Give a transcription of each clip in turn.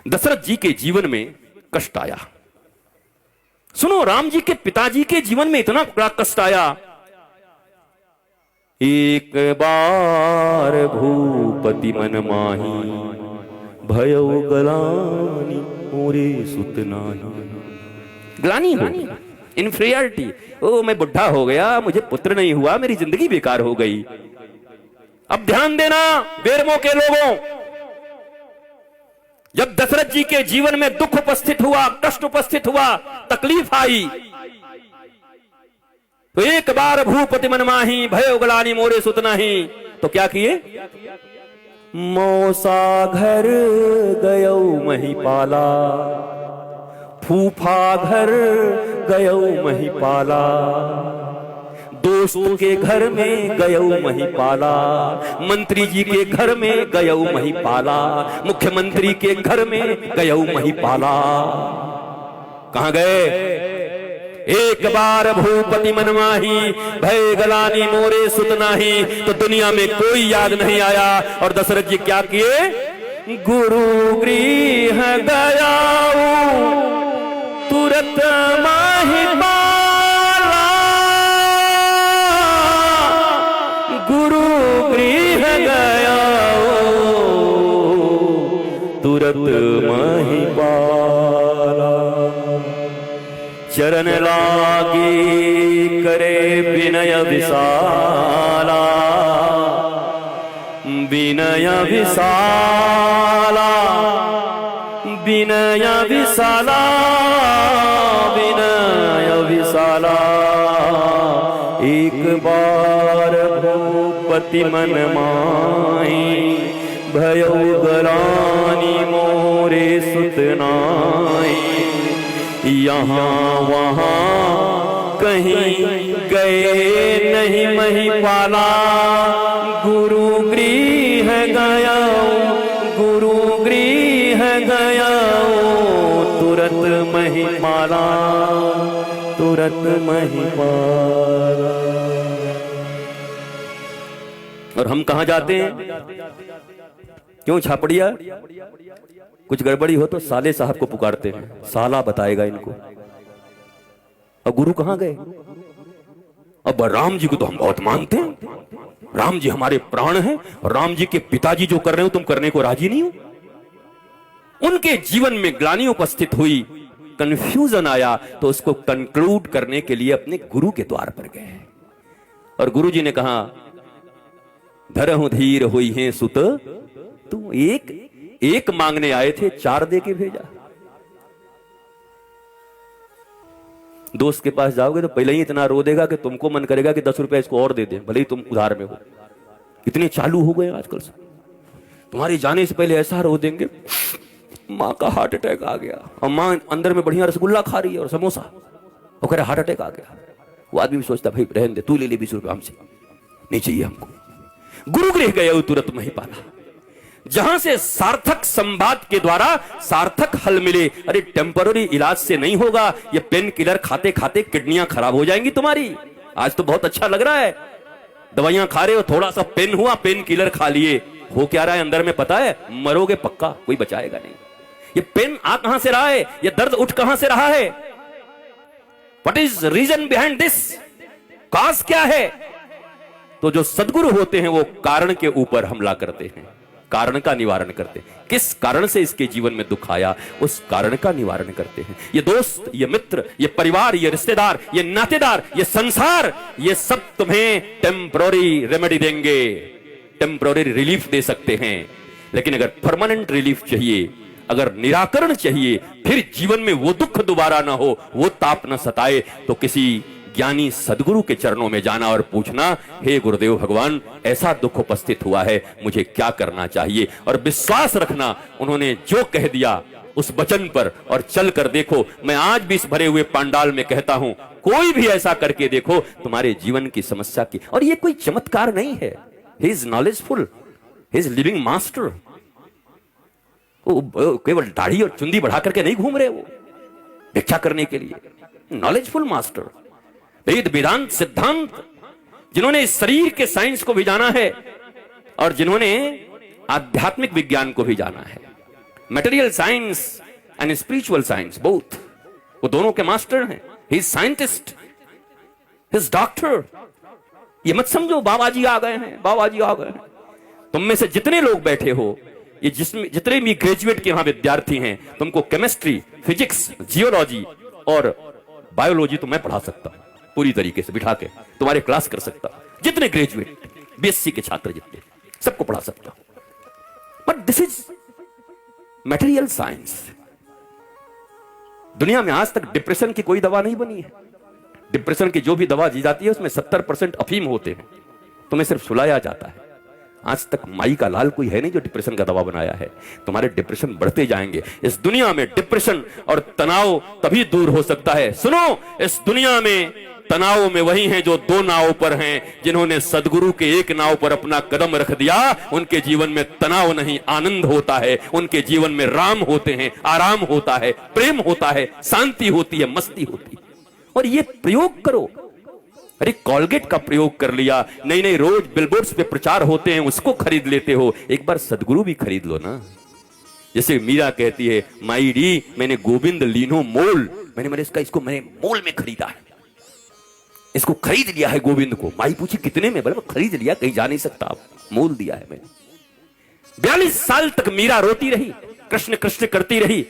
दशरथ जी के जीवन में कष्ट आया। सुनो, राम जी के पिताजी के जीवन में इतना बड़ा कष्ट आया। एक बार भूपति मन माही, भयो गलानी मोरे सुत नाही। ग्लानी हो, इन्फीरियरिटी। ओ मैं बुढ़ा हो गया, मुझे पुत्र नहीं हुआ, मेरी जिंदगी बेकार हो गई। अब ध्यान देना बेरमो के लोगों, जब दशरथ जी के जीवन में दुख उपस्थित हुआ, कष्ट उपस्थित हुआ, तकलीफ आई, तो एक बार भूपति मन माही, भयो गलानी मोरे सुत नाही। तो क्या किए? मौसा घर गयो महिपाला, फूफा घर गयो महिपाला, दोस्त के घर में गयो महिपाला, मंत्री जी के घर में गयो महिपाला, मुख्यमंत्री के घर में गयो महिपाला। कहां गए? एक बार भूपति मन माही, भय गलानी मोरे सुत नाही। तो दुनिया में कोई याद नहीं आया। और दशरथ जी क्या किए? गुरु गृह गया तुरत माही पाला, गुरु गृह गया तुरत माही पाला। चरण लागे करे विनय विशाला, विनय विशाला, विनय विशाला, विनय विशाला। एक बार भूपति मन माही, भयो गलानी मोरे सुत नाही। यहाँ वहाँ कहीं गए नहीं महिपाला, गुरु गृह गया, गुरु गृह गया तुरत महिपाला, तुरत महिपाला। और हम कहाँ जाते हैं? क्यों छापड़िया? कुछ गड़बड़ी हो तो साले साहब को पुकारते हैं, साला बताएगा इनको। और गुरु कहां गए? अब राम जी को तो हम बहुत मानते हैं, राम जी हमारे प्राण हैं, और राम जी के पिताजी जो कर रहे हो तुम करने को राजी नहीं हो। उनके जीवन में ग्लानि उपस्थित हुई, कंफ्यूजन आया, तो उसको कंक्लूड करने के लिए अपने गुरु के द्वार पर गए। और गुरु जी ने कहा, धरहु धीर हुई है सुत, तू एक मांगने आए थे, 4 दे के भेजा। दोस्त के पास जाओगे तो पहले ही इतना रो देगा कि तुमको मन करेगा कि 10 रुपए इसको और दे दे, भले ही तुम उधार में हो। इतने चालू हो गए आजकल से। तुम्हारे जाने से पहले ऐसा रो देंगे, माँ का हार्ट अटैक आ गया, और माँ अंदर में बढ़िया रसगुल्ला खा रही है और समोसा, वो कह रहा हार्ट अटैक आ गया। वो आदमी भी सोचता भाई रहने दे, तू ले ले 20 रुपए हमसे, नहीं चाहिए हमको। गुरु गृह गए तुरत महिपाला, जहां से सार्थक संवाद के द्वारा सार्थक हल मिले। अरे टेम्पररी इलाज से नहीं होगा, ये पेन किलर खाते खाते किडनियां खराब हो जाएंगी तुम्हारी। आज तो बहुत अच्छा लग रहा है, दवाइयां खा रहे हो, थोड़ा सा पेन हुआ, पेन किलर खा लिए, हो क्या रहा है अंदर में पता है? मरोगे पक्का, कोई बचाएगा नहीं। ये पेन आ कहां से रहा है? ये दर्द उठ कहां से रहा है? What is reason behind this? Cause क्या है? तो जो सदगुरु होते हैं वो कारण के ऊपर हमला करते हैं, कारण का निवारण करते हैं। किस कारण से इसके जीवन में दुख आया, उस कारण का निवारण करते हैं। ये दोस्त, ये मित्र, ये परिवार, ये रिश्तेदार, ये नातेदार, ये संसार, ये सब तुम्हें टेम्पररी रेमेडी देंगे, टेम्पररी रिलीफ दे सकते हैं। लेकिन अगर परमानेंट रिलीफ चाहिए, अगर निराकरण चाहिए, फिर जीवन में वो दुख दोबारा ना हो, वो ताप न सताए, तो किसी ज्ञानी सदगुरु के चरणों में जाना और पूछना, हे गुरुदेव भगवान, ऐसा दुख उपस्थित हुआ है, मुझे क्या करना चाहिए? और विश्वास रखना, उन्होंने जो कह दिया उस वचन पर, और चल कर देखो। मैं आज भी इस भरे हुए पंडाल में कहता हूं, कोई भी ऐसा करके देखो, तुम्हारे जीवन की समस्या की। और ये कोई चमत्कार नहीं है, he is knowledgeful, he is living master. केवल दाढ़ी और चुंदी बढ़ा करके नहीं घूम रहे वो भिक्षा करने के लिए, नॉलेजफुल मास्टर। वेद वेदांत सिद्धांत, जिन्होंने इस शरीर के साइंस को भी जाना है और जिन्होंने आध्यात्मिक विज्ञान को भी जाना है, material science and spiritual science both, वो दोनों के मास्टर हैं। He is scientist, he is doctor. ये मत समझो बाबा जी आ गए हैं, बाबा जी आ गए हैं। तुम में से जितने लोग बैठे हो, ये जिसमें जितने भी ग्रेजुएट के यहां विद्यार्थी हैं, तुमको केमिस्ट्री, फिजिक्स, जियोलॉजी और बायोलॉजी तो मैं पढ़ा सकता हूं पूरी तरीके से, बिठा के तुम्हारे क्लास कर सकता हूं। जितने ग्रेजुएट बीएससी के छात्र जितने, सबको पढ़ा सकता हूं। But this is material science. दुनिया में आज तक डिप्रेशन की कोई दवा नहीं बनी है। डिप्रेशन की जो भी दवा दी जाती है उसमें 70% अफीम होते हैं, तुम्हें सिर्फ सुलाया जाता है। आज तक माई का लाल कोई है नहीं जो डिप्रेशन का दवा बनाया है। तुम्हारे डिप्रेशन बढ़ते जाएंगे। इस दुनिया में डिप्रेशन और तनाव तभी दूर हो सकता है। सुनो, इस दुनिया में तनाव में वही हैं जो दो नाव पर हैं। जिन्होंने सदगुरु के एक नाव पर अपना कदम रख दिया, उनके जीवन में तनाव नहीं, आनंद होता है। उनके जीवन में राम होते हैं, आराम होता है, प्रेम होता है, शांति होती है, मस्ती होती है। और ये प्रयोग करो। अरे कॉलगेट का प्रयोग कर लिया, नहीं नहीं, रोज बिलबोर्ड्स पे प्रचार होते हैं, उसको खरीद लेते हो। एक बार सदगुरु भी खरीद लो ना। जैसे मीरा कहती है, माई डी मैंने गोविंद लीनो मोल, मैंने इसको मैंने मोल में खरीदा है, इसको खरीद लिया है गोविंद को। माई पूछी कितने में? बोला खरीद लिया, कहीं जा नहीं सकता, आप मोल दिया है मैंने। 42 साल तक मीरा रोती रही, कृष्ण कृष्ण करती रही।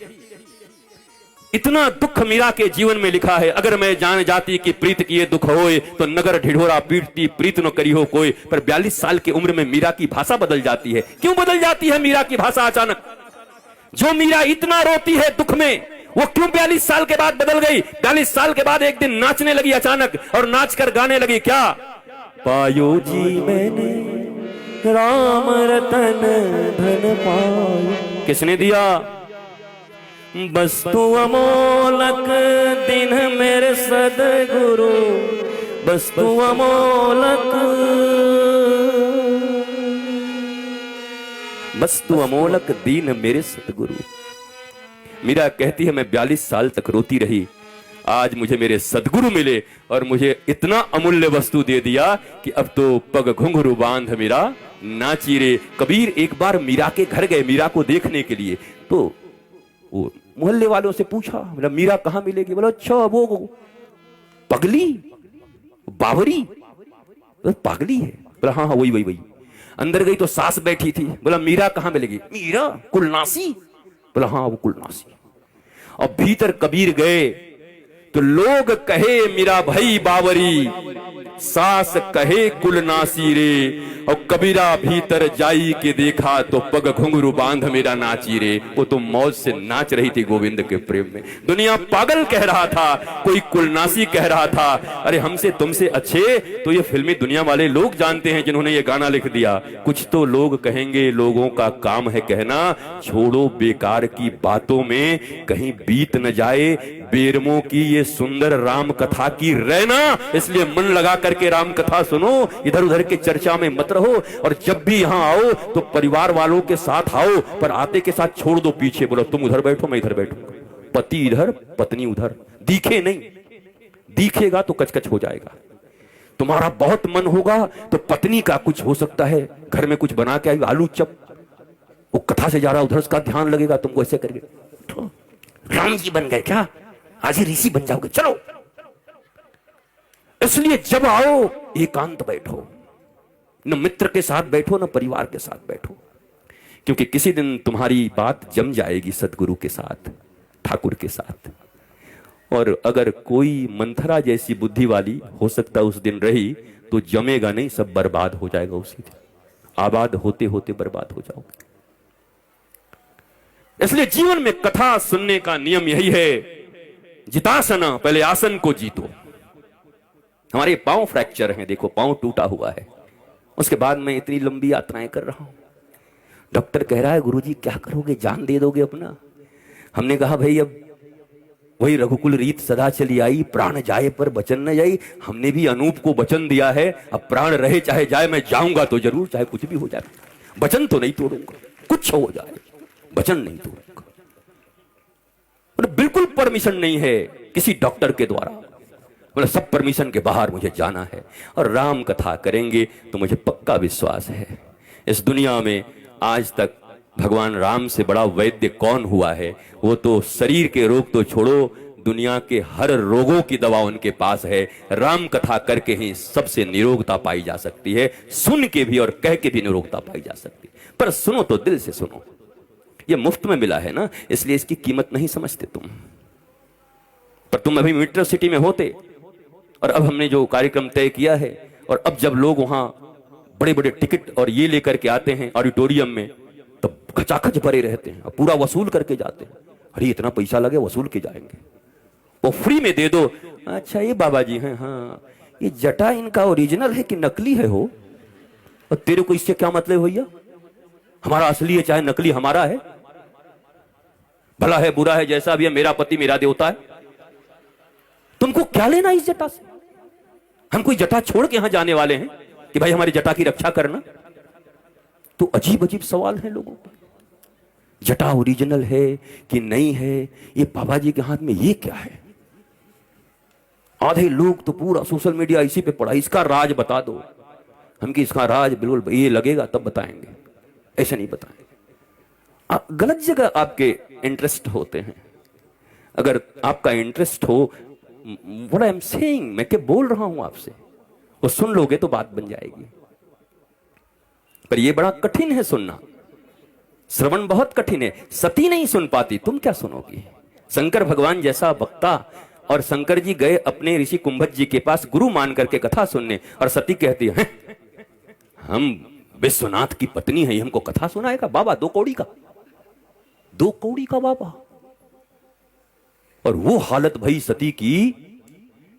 इतना दुख मीरा के जीवन में लिखा है, अगर मैं जान जाती कि प्रीत किए दुख होए, तो नगर ढिढोरा पीटती प्रीत न करी हो कोई। पर 42 साल की उम्र में मीरा की भाषा बदल जाती है। क्यों बदल जाती है मीरा की भाषा अचानक? जो मीरा इतना रोती है दुख में, वो क्यों 42 साल के बाद बदल गई? 42 साल के बाद एक दिन नाचने लगी अचानक, और नाच कर गाने लगी क्या? पायो जी मैंने राम रतन धन पायो। किसने दिया? वस्तु अमोलक दिन मेरे सदगुरु, वस्तु अमोलक, वस्तु अमोलक दीन मेरे सतगुरु। मीरा कहती है मैं 42 साल तक रोती रही, आज मुझे मेरे सदगुरु मिले और मुझे इतना अमूल्य वस्तु दे दिया कि अब तो पग घुंघरू बांध मीरा नाची रे। कबीर एक बार मीरा के घर गए मीरा को देखने के लिए, तो वो मोहल्ले वालों से पूछा, बोला मीरा कहां मिलेगी? बोला अच्छा वो पगली बावरी, पागली है। बोला हाँ हाँ वही वही वही। अंदर गई तो सास बैठी थी, बोला मीरा कहां मिलेगी? मीरा कुलनासी। बोला हाँ वो कुलनासी। और भीतर कबीर गए तो लोग कहे मीरा भाई बावरी, सास कहे कुलनासी रे। और कबीरा भीतर जाई के देखा तो पग घुंघरू बांध मेरा नाची रे। वो तो मौज से नाच रही थी गोविंद के प्रेम में। दुनिया पागल कह रहा था, कोई कुलनासी कह रहा था। अरे हमसे तुमसे अच्छे तो ये फिल्मी दुनिया वाले लोग जानते हैं जिन्होंने ये गाना लिख दिया। कुछ तो लोग कहेंगे, लोगों का काम है कहना, छोड़ो बेकार की बातों में कहीं बीत न जाए बेरमों की ये सुंदर राम कथा की रहना। इसलिए मन लगा करके राम कथा सुनो, इधर उधर के चर्चा में मत रहो। और जब भी यहां आओ तो परिवार वालों के साथ आओ, पर आते के साथ छोड़ दो पीछे। बोलो तुम उधर बैठो मैं इधर बैठूंगा, पति इधर पत्नी उधर। दिखे नहीं, दिखेगा तो कचकच हो जाएगा। तुम्हारा बहुत मन होगा तो पत्नी का कुछ हो सकता है, घर में कुछ बना के आई आलू चप, वो कथा से जा रहा उधर उसका ध्यान लगेगा, तुमको ऐसे करके राम जी बन गए क्या, आज ही ऋषि बन जाओगे, चलो। इसलिए जब आओ एकांत बैठो, न मित्र के साथ बैठो न परिवार के साथ बैठो, क्योंकि किसी दिन तुम्हारी बात जम जाएगी सदगुरु के साथ, ठाकुर के साथ। और अगर कोई मंथरा जैसी बुद्धि वाली हो सकता उस दिन रही तो जमेगा नहीं, सब बर्बाद हो जाएगा उसी दिन। आबाद होते होते बर्बाद हो जाओगे। इसलिए जीवन में कथा सुनने का नियम यही है, जितासना, पहले आसन को जीतो। हमारे पांव फ्रैक्चर हैं, देखो पांव टूटा हुआ है, उसके बाद मैं इतनी लंबी यात्राएं कर रहा हूं। डॉक्टर कह रहा है गुरुजी क्या करोगे, जान दे दोगे अपना? हमने कहा भाई अब वही रघुकुल रीत सदा चली आई, प्राण जाए पर वचन न जाई। हमने भी अनूप को वचन दिया है, अब प्राण रहे चाहे जाए मैं जाऊंगा तो जरूर, चाहे कुछ भी हो जाए। वचन तो नहीं तोड़ूंगा, कुछ हो जाए वचन नहीं तोड़ूंगा। बिल्कुल परमिशन नहीं है किसी डॉक्टर के द्वारा, मतलब सब परमिशन के बाहर मुझे जाना है। और राम कथा करेंगे तो मुझे पक्का विश्वास है इस दुनिया में आज तक भगवान राम से बड़ा वैद्य कौन हुआ है? वो तो शरीर के रोग तो छोड़ो, दुनिया के हर रोगों की दवा उनके पास है। राम कथा करके ही सबसे निरोगता पाई जा सकती है, सुन के भी और कह के भी निरोगता पाई जा सकती है। पर सुनो तो दिल से सुनो। ये मुफ्त में मिला है ना, इसलिए इसकी कीमत नहीं समझते तुम। पर तुम अभी मेट्रो सिटी में होते, और अब हमने जो कार्यक्रम तय किया है, और अब जब लोग वहां बड़े बड़े टिकट और ये लेकर के आते हैं ऑडिटोरियम में, तो खचाखच भरे रहते हैं और पूरा वसूल करके जाते हैं। अरे इतना पैसा लगे, वसूल के जाएंगे, वो फ्री में दे दो। अच्छा ये बाबा जी हैं, हाँ ये जटा इनका ओरिजिनल है कि नकली है हो? और तेरे को इससे क्या मतलब भैया? हमारा असली है चाहे नकली, हमारा है। भला है बुरा है जैसा भी है, मेरा पति मेरा देवता है। तुमको क्या लेना इस जटा से? हम कोई जटा छोड़ के यहां जाने वाले हैं कि भाई हमारी जटा की रक्षा करना? तो अजीब अजीब सवाल हैं लोगों को। जटा ओरिजिनल है कि नहीं है, ये बाबा जी के हाथ में ये क्या है? आधे लोग तो पूरा सोशल मीडिया इसी पे पड़ा, इसका राज बता दो। हम कि इसका राज बिल्कुल ये लगेगा तब बताएंगे, ऐसे नहीं बताएंगे। गलत जगह आपके इंटरेस्ट होते हैं। अगर आपका इंटरेस्ट हो, व्हाट आई एम सेइंग, मैं क्या बोल रहा हूं आपसे, वो सुन लोगे तो बात बन जाएगी। पर ये बड़ा कठिन है सुनना, श्रवण बहुत कठिन है। सती नहीं सुन पाती, तुम क्या सुनोगी? शंकर भगवान जैसा वक्ता, और शंकर जी गए अपने ऋषि कुंभज जी के पास गुरु मान करके कथा सुनने, और सती कहती है हम विश्वनाथ की पत्नी है, हमको कथा सुनाएगा बाबा? 2 कौड़ी का, 2 कौड़ी का बाबा। और वो हालत भई सती की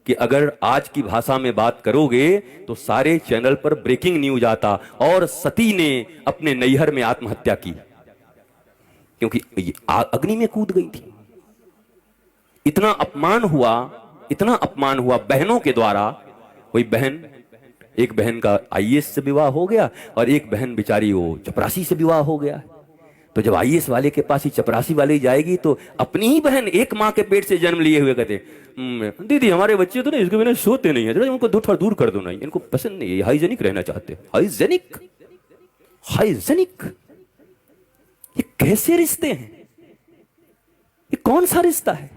कि अगर आज की भाषा में बात करोगे तो सारे चैनल पर ब्रेकिंग न्यूज आता, और सती ने अपने नैहर में आत्महत्या की, क्योंकि अग्नि में कूद गई थी। इतना अपमान हुआ, इतना अपमान हुआ बहनों के द्वारा। कोई बहन, एक बहन का आईएएस से विवाह हो गया, और एक बहन बेचारी वो चपरासी से विवाह हो गया। तो जब आईएएस वाले के पास ही चपरासी वाली जाएगी, तो अपनी ही बहन एक माँ के पेट से जन्म लिए हुए कहते दीदी हमारे बच्चे तो ना इसके बिना सोते नहीं है, जरा उनको थोड़ा दूर कर दो ना, इनको पसंद नहीं है, हाइजेनिक रहना चाहते। हाइजेनिक, हाइजेनिक, ये कैसे रिश्ते हैं? ये कौन सा रिश्ता है?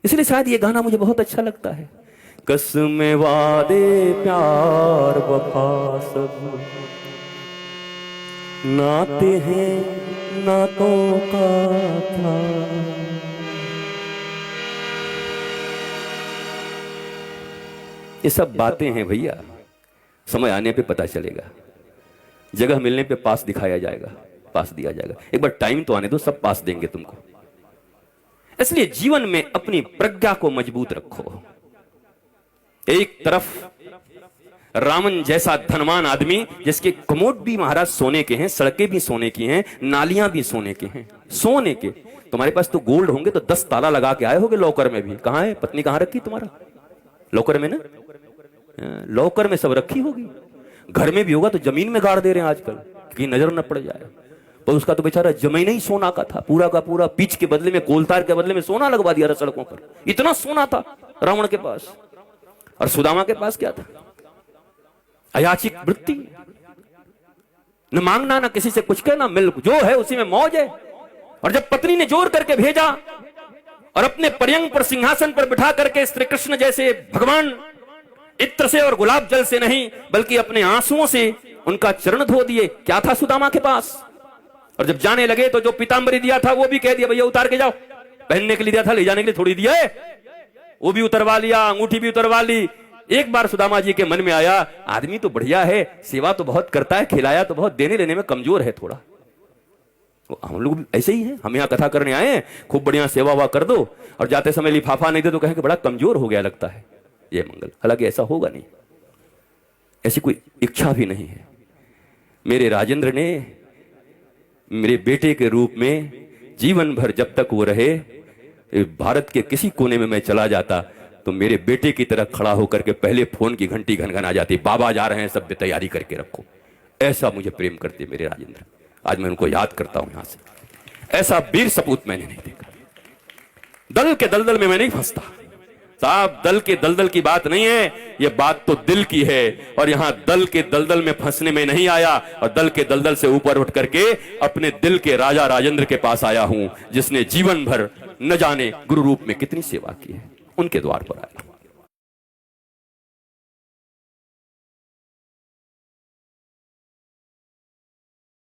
इसलिए शायद ये गाना मुझे बहुत अच्छा लगता है। कसमें वादे प्यार वफा सब नाते हैं नातों का था। ये सब बातें हैं भैया, समय आने पे पता चलेगा, जगह मिलने पे पास दिखाया जाएगा, पास दिया जाएगा। एक बार टाइम तो आने दो, सब पास देंगे तुमको। इसलिए जीवन में अपनी प्रज्ञा को मजबूत रखो। एक तरफ रामन जैसा धनवान आदमी, जिसके कमोड भी महाराज सोने के हैं, सड़कें भी सोने की हैं, नालियां भी सोने की हैं, सोने के। तुम्हारे पास तो गोल्ड होंगे तो 10 ताला लगा के आए होगे लॉकर में भी। कहां है पत्नी, कहां रखी तुम्हारा? लॉकर में ना, लॉकर में सब रखी होगी। घर में भी होगा तो जमीन में गाड़ दे रहे हैं आजकल कि नजर न पड़ जाए। पर उसका तो बेचारा जमीन ही सोना का था, पूरा का पूरा। पीच के बदले में, कोलतार के बदले में सोना लगवा दिया सड़कों पर। इतना सोना था रावण के पास। और सुदामा के पास क्या था? अयाचिक वृत्ति, न मांगना, न किसी से कुछ कहना, मिल जो है उसी में मौज है। और जब पत्नी ने जोर करके भेजा और अपने पर्यंग पर, सिंहासन पर बिठा करके श्री कृष्ण जैसे भगवान इत्र से और गुलाब जल से नहीं बल्कि अपने आंसुओं से उनका चरण धो दिए, क्या था सुदामा के पास? और जब जाने लगे तो जो पीतांबरी दिया था वो भी कह दिया भैया उतार के जाओ। पहनने के लिए दिया था, ले जाने के लिए थोड़ी दिया है, वो भी उतरवा लिया, अंगूठी भी उतरवा ली। एक बार सुदामा जी के मन में आया, आदमी तो बढ़िया है, सेवा तो बहुत करता है, खिलाया तो बहुत, देने लेने में कमजोर है थोड़ा। हम लोग ऐसे ही हैं, हम यहाँ कथा करने आए हैं, खूब बढ़िया सेवा हुआ कर दो, और जाते समय लिफाफा नहीं दे तो कहें कि बड़ा कमजोर हो गया लगता है ये मंगल। हालांकि ऐसा होगा नहीं, ऐसी कोई इच्छा भी नहीं है। मेरे राजेंद्र ने मेरे बेटे के रूप में जीवन भर, जब तक वो रहे, भारत के किसी कोने में मैं चला जाता तो मेरे बेटे की तरह खड़ा होकर के पहले फोन की घंटी घनघना जाती, बाबा जा रहे हैं, सब तैयारी करके रखो। ऐसा मुझे प्रेम करते मेरे राजेंद्र। आज मैं उनको याद करता हूं यहां से। ऐसा वीर सपूत मैंने नहीं देखा। दल के दलदल में मैं नहीं फंसता, साहब दल के दलदल की बात नहीं है, ये बात तो दिल की है। और यहां दल के दलदल में फंसने में नहीं आया, और दल के दलदल से ऊपर उठ करके अपने दिल के राजा राजेंद्र के पास आया हूं, जिसने जीवन भर न जाने गुरु रूप में कितनी सेवा की है, उनके द्वार पर आया।